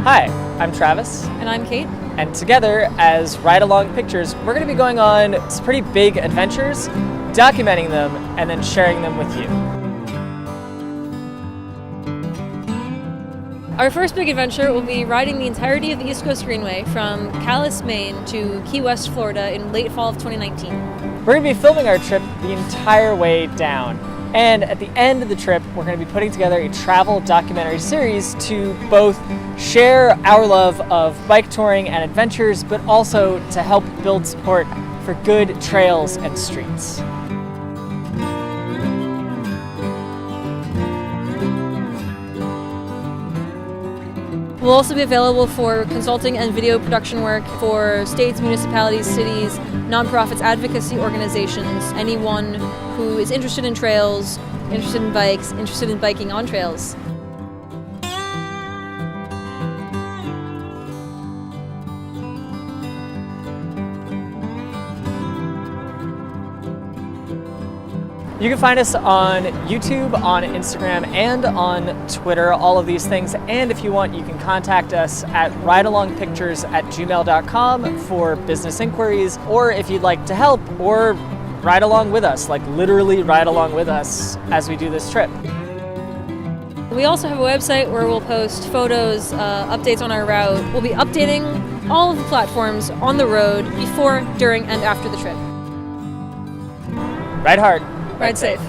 Hi, I'm Travis, And I'm Kate. and together as Ride Along Pictures, we're going to be going on some pretty big adventures, documenting them, and then sharing them with you. Our first big adventure will be riding the entirety of the East Coast Greenway from Calais, Maine to Key West, Florida in late fall of 2019. We're going to be filming our trip the entire way down. And at the end of the trip, we're going to be putting together a travel documentary series to both share our love of bike touring and adventures, but also to help build support for good trails and streets. We'll also be available for consulting and video production work for states, municipalities, cities, nonprofits, advocacy organizations, anyone who is interested in trails, interested in bikes, interested in biking on trails. You can find us on YouTube, on Instagram, and on Twitter, all of these things. And if you want, you can contact us at ridealongpictures@gmail.com for business inquiries, or if you'd like to help or ride along with us, like literally ride along with us as we do this trip. We also have a website where we'll post photos, updates on our route. We'll be updating all of the platforms on the road before, during, and after the trip. Ride hard. Ride safe.